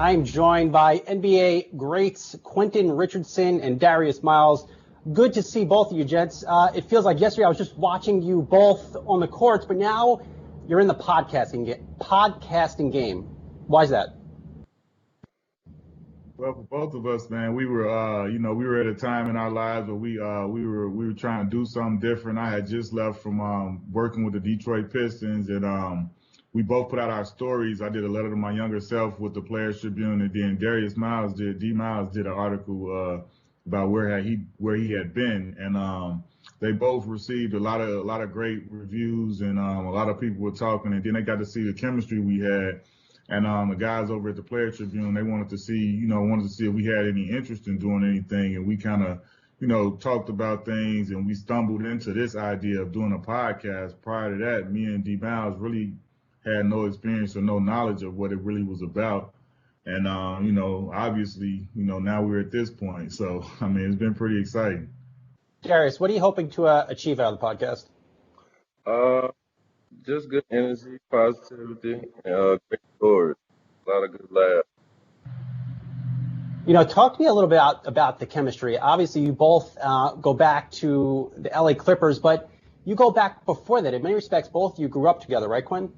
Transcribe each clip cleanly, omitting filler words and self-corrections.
I'm joined by NBA greats Quentin, Richardson, and Darius Miles. Good to see both of you, gents. It feels like yesterday I was just watching you both on the courts, but now you're in the podcasting game. Why is that? Well, for both of us, man, we were, we were at a time in our lives where we were trying to do something different. I had just left from working with the Detroit Pistons, and we both put out our stories. I did a letter to my younger self with the Players Tribune, and then D. Miles did an article about where he had been, and they both received a lot of great reviews, and a lot of people were talking, and then they got to see the chemistry we had. And the guys over at the Player Tribune, they wanted to see if we had any interest in doing anything. And we kind of, talked about things, and we stumbled into this idea of doing a podcast. Prior to that, me and D. Miles really had no experience or no knowledge of what it really was about. And, obviously, now we're at this point. So, I mean, it's been pretty exciting. Darius, what are you hoping to achieve out of the podcast? Just good energy, positivity, great stories, a lot of good laughs. Talk to me a little bit about the chemistry. Obviously, you both go back to the LA Clippers, but you go back before that. In many respects, both of you grew up together, right, Quentin?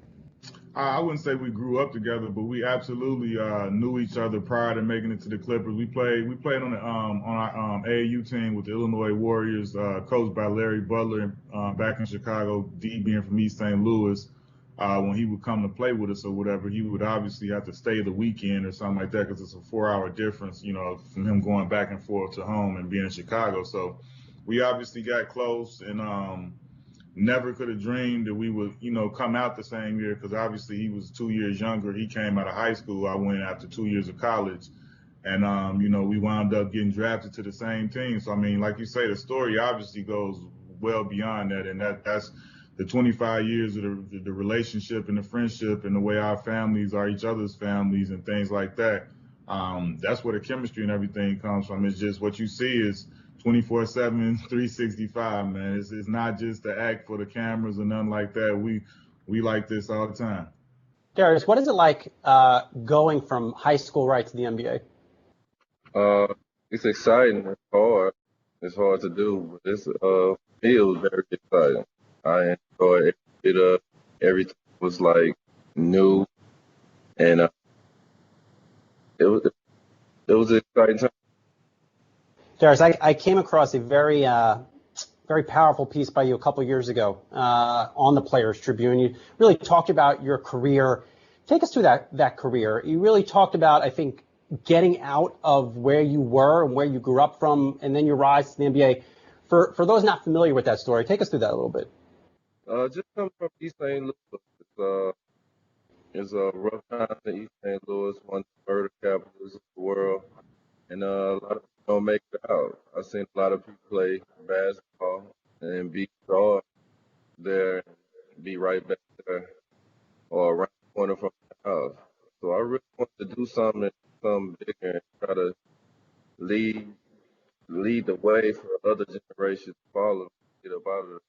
I wouldn't say we grew up together, but we absolutely knew each other prior to making it to the Clippers. We played on our AAU team with the Illinois Warriors, coached by Larry Butler back in Chicago. D being from East St. Louis, when he would come to play with us or whatever, he would obviously have to stay the weekend or something like that because it's a 4-hour difference, from him going back and forth to home and being in Chicago. So we obviously got close, and never could have dreamed that we would, come out the same year because obviously he was 2 years younger. He came out of high school. I went after 2 years of college. And, we wound up getting drafted to the same team. So, I mean, like you say, the story obviously goes well beyond that. And that's the 25 years of the relationship and the friendship and the way our families are each other's families and things like that. That's where the chemistry and everything comes from. It's just what you see is 24/7, 365, man. It's not just the act for the cameras or nothing like that. We like this all the time. Darius, what is it like going from high school right to the NBA? It's exciting. It's hard. It's hard to do, but it's feels very exciting. I enjoy every bit of everything. Was like new, and it was an exciting time. Darius, I came across a very powerful piece by you a couple of years ago on the Players Tribune. You really talked about your career. Take us through that career. You really talked about, I think, getting out of where you were and where you grew up from, and then your rise to the NBA. For those not familiar with that story, take us through that a little bit. Just coming from East St. Louis, it's a rough time in East St. Louis, one of the murder capitals of the world, and a lot of people don't make it out. I've seen a lot of people play basketball and be stars there, and be right back there, or around the corner from the house. So I really want to do something bigger and try to lead the way for other generations to follow, get up out of it.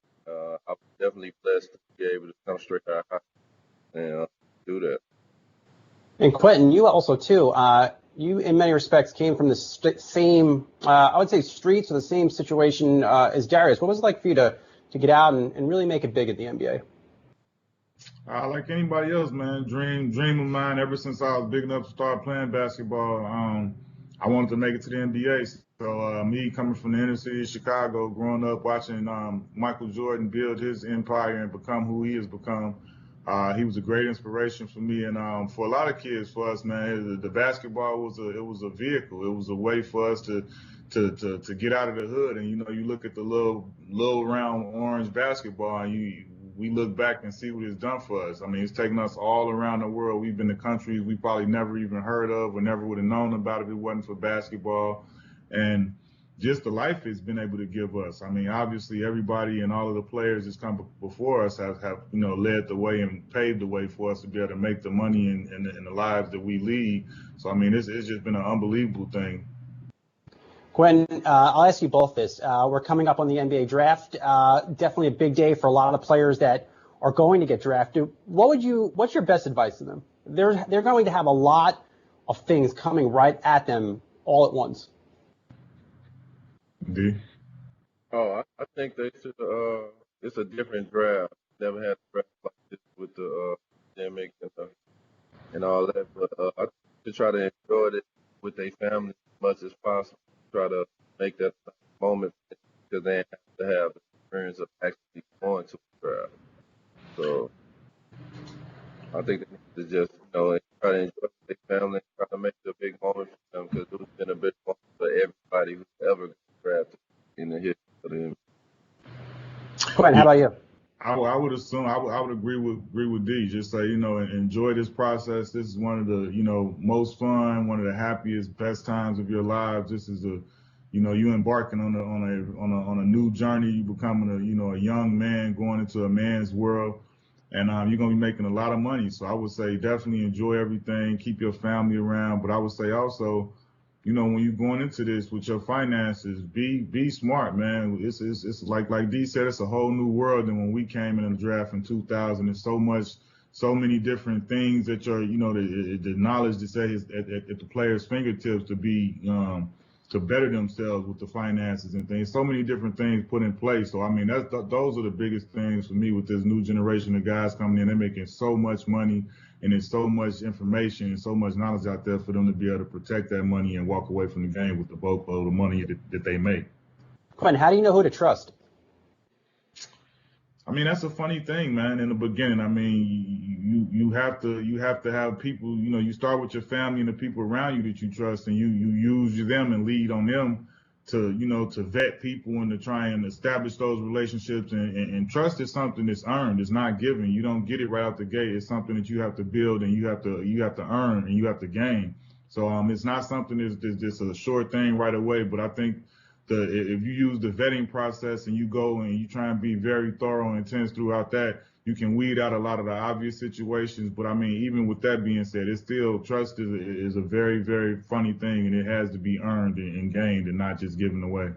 I'm definitely blessed to be able to come straight out of high and do that. And Quentin, you also too. You, in many respects, came from the same, I would say, streets or the same situation as Darius. What was it like for you to get out and really make it big at the NBA? Like anybody else, man, dream of mine ever since I was big enough to start playing basketball. I wanted to make it to the NBA. So me coming from the inner city of Chicago, growing up watching Michael Jordan build his empire and become who he has become, he was a great inspiration for me and for a lot of kids. For us, man, the basketball was a vehicle. It was a way for us to get out of the hood. And you look at the little round orange basketball, and we look back and see what it's done for us. I mean, it's taken us all around the world. We've been to countries we probably never even heard of or never would have known about if it wasn't for basketball. And just the life it's been able to give us. I mean, obviously everybody and all of the players that's come before us have led the way and paved the way for us to be able to make the money in the lives that we lead. So, I mean, it's just been an unbelievable thing. Quentin, I'll ask you both this. We're coming up on the NBA draft. Definitely a big day for a lot of players that are going to get drafted. What's your best advice to them? They're going to have a lot of things coming right at them all at once. D. I think they should. It's a different draft. Never had a draft like this with the pandemic and all that. But I think to try to enjoy it with their family as much as possible. Try to make that moment because they have to have the experience of actually going to the draft. So I think they need to just try to enjoy their family, try to make it a big moment for them because it's been a big moment for everybody who's ever got drafted in the history of the NBA. Quentin, how about you? I would assume I would agree with D. Just say enjoy this process. This is one of the most fun, one of the happiest, best times of your lives. This is you embarking on a new journey. You becoming a young man going into a man's world, and you're gonna be making a lot of money. So I would say definitely enjoy everything. Keep your family around, but I would say also, when you're going into this with your finances, be smart, man. It's like D said, it's a whole new world than when we came in the draft in 2000. There's so many different things that the knowledge that say is at the players' fingertips to be to better themselves with the finances and things. So many different things put in place. So I mean, those are the biggest things for me with this new generation of guys coming in. They're making so much money. And there's so much information and so much knowledge out there for them to be able to protect that money and walk away from the game with the bulk of the money that they make. Quentin, how do you know who to trust? I mean, that's a funny thing, man. In the beginning, I mean, you have to have people. You start with your family and the people around you that you trust, and you use them and lead on them to vet people and to try and establish those relationships. And trust is something that's earned. It's not given. You don't get it right out the gate. It's something that you have to build and you have to earn and you have to gain. So it's not something that's just a short thing right away. But I think if you use the vetting process and you go and you try and be very thorough and intense throughout that, you can weed out a lot of the obvious situations. But I mean, even with that being said, it's still trust is a very, very funny thing, and it has to be earned and gained and not just given away.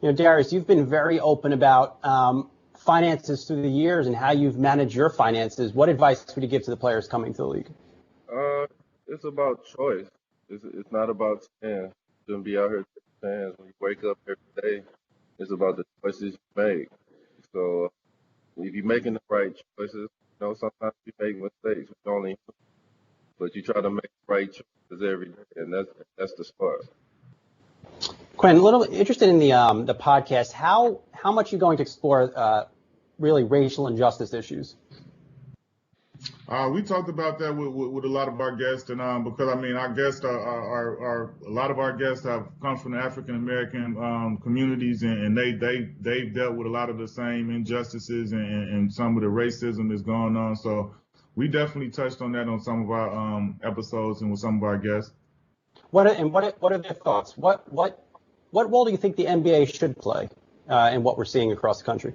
Darius, you've been very open about finances through the years and how you've managed your finances. What advice would you give to the players coming to the league? It's about choice. It's not about chance. You shouldn't be out here taking chance. When you wake up every day, it's about the choices you make. So if you're making the right choices, sometimes you make mistakes. We only, but you try to make the right choices every day, and that's the start. Quentin, a little interested in the podcast. How much are you going to explore really racial injustice issues? We talked about that with a lot of our guests, and because I mean, our guests are a lot of our guests have come from the African American communities, and they've dealt with a lot of the same injustices and some of the racism that's going on. So we definitely touched on that on some of our episodes and with some of our guests. What are their thoughts? What role do you think the NBA should play in what we're seeing across the country?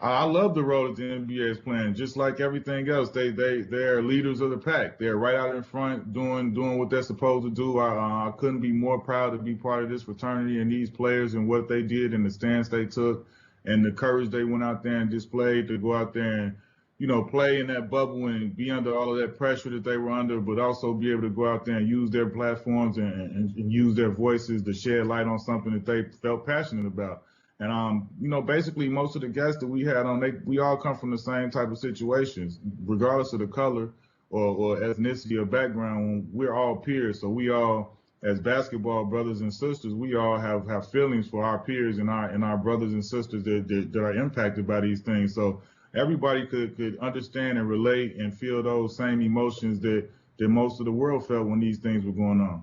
I love the role that the NBA is playing. Just like everything else, they're leaders of the pack. They're right out in front, doing what they're supposed to do. I couldn't be more proud to be part of this fraternity and these players and what they did and the stance they took and the courage they went out there and displayed to go out there and play in that bubble and be under all of that pressure that they were under, but also be able to go out there and use their platforms and use their voices to shed light on something that they felt passionate about. And basically most of the guests that we had on, we all come from the same type of situations, regardless of the color or ethnicity or background. We're all peers, so we all, as basketball brothers and sisters, we all have feelings for our peers and our brothers and sisters that are impacted by these things. So everybody could understand and relate and feel those same emotions that most of the world felt when these things were going on.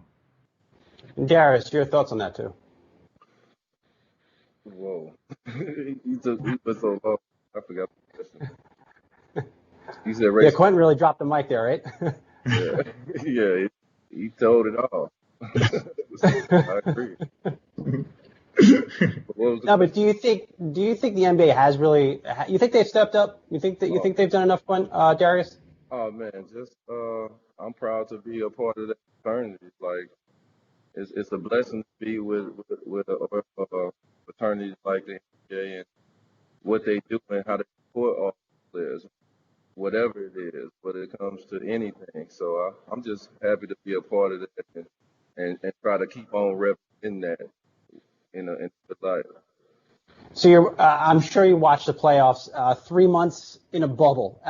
Darius, your thoughts on that too? Whoa. he was so low. I forgot the question. He said race. Yeah, Quentin really dropped the mic there, right? Yeah, he told it all. I agree. No, but do you think the NBA has really? You think they've stepped up? You think think they've done enough, Darius? Oh man, just I'm proud to be a part of that fraternity. Like it's a blessing to be with a fraternity like the NBA and what they do and how they support all players, whatever it is, whether it comes comes to anything. So I'm just happy to be a part of that and try to keep on representing that in the life. So I'm sure you watched the playoffs, 3 months in a bubble.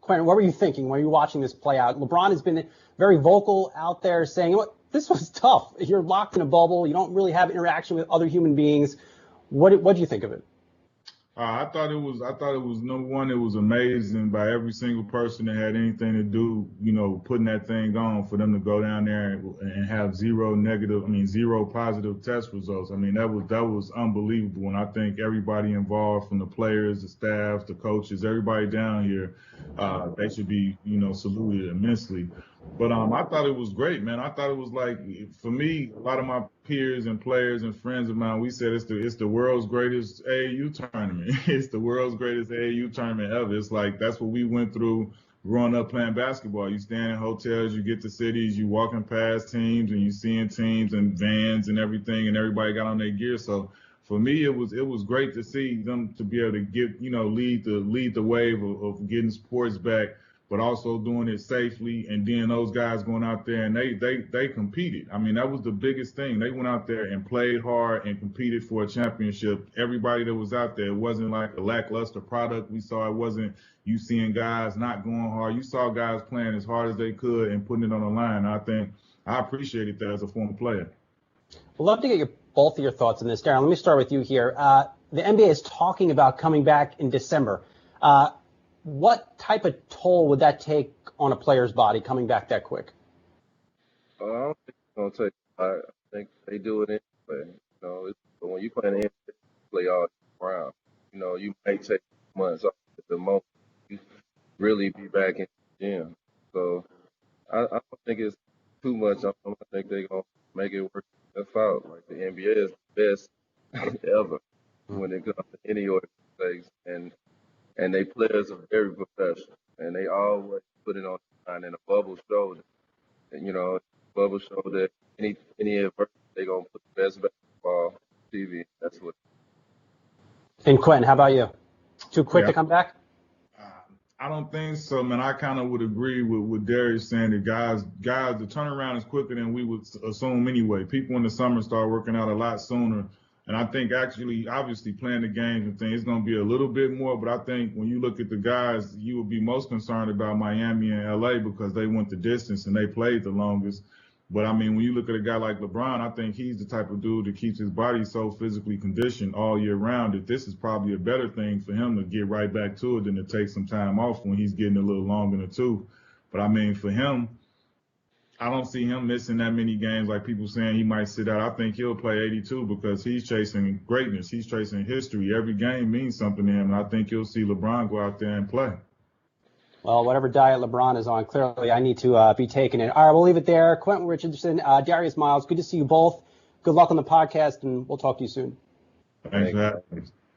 Quentin, what were you thinking when you were watching this play out? LeBron has been very vocal out there saying, this was tough. You're locked in a bubble. You don't really have interaction with other human beings. What do you think of it? I thought it was number one, it was amazing by every single person that had anything to do, putting that thing on, for them to go down there and have zero positive test results. I mean, that was unbelievable. And I think everybody involved, from the players, the staff, the coaches, everybody down here, they should be, saluted immensely. But I thought it was great, man. I thought it was, like, for me, a lot of my peers and players and friends of mine, we said it's the world's greatest AAU tournament. It's the world's greatest AAU tournament ever. It's like, that's what we went through growing up playing basketball. You stand in hotels, you get to cities, you walking past teams, and you seeing teams and vans and everything, and everybody got on their gear. So for me, it was great to see them to be able to get, lead the wave of getting sports back, but also doing it safely. And then those guys going out there and they competed. I mean, that was the biggest thing. They went out there and played hard and competed for a championship. Everybody that was out there, it wasn't like a lackluster product we saw. It wasn't you seeing guys not going hard. You saw guys playing as hard as they could and putting it on the line. I think I appreciated that as a former player. I'd love to get both of your thoughts on this. Darren, let me start with you here. The NBA is talking about coming back in December. What type of toll would that take on a player's body coming back that quick? I don't think it's going to take. I think they do it anyway. When you play in the NBA, you play all year round. You may take months off at the moment. You really be back in the gym. So I don't think it's too much. I think they're going to make it work itself out. Like, the NBA is the best ever when it comes to any organization. And they players are very professional, and they always put it on the line. And a bubble show that, bubble show that any adversity, they're going to put the best basketball on TV. That's what. And Quentin, how about you? Too quick to come back? I don't think so, man. I kind of would agree with Darius saying that guys, the turnaround is quicker than we would assume anyway. People in the summer start working out a lot sooner. And I think obviously playing the games and things is going to be a little bit more. But I think when you look at the guys, you would be most concerned about Miami and LA because they went the distance and they played the longest. But, I mean, when you look at a guy like LeBron, I think he's the type of dude that keeps his body so physically conditioned all year round that this is probably a better thing for him to get right back to it than to take some time off when he's getting a little long in the tooth. But, I mean, for him, I don't see him missing that many games like people saying he might sit out. I think he'll play 82 because he's chasing greatness. He's chasing history. Every game means something to him, and I think you'll see LeBron go out there and play. Well, whatever diet LeBron is on, clearly I need to be taking it. All right, we'll leave it there. Quentin Richardson, Darius Miles, good to see you both. Good luck on the podcast, and we'll talk to you soon. Thanks for having me.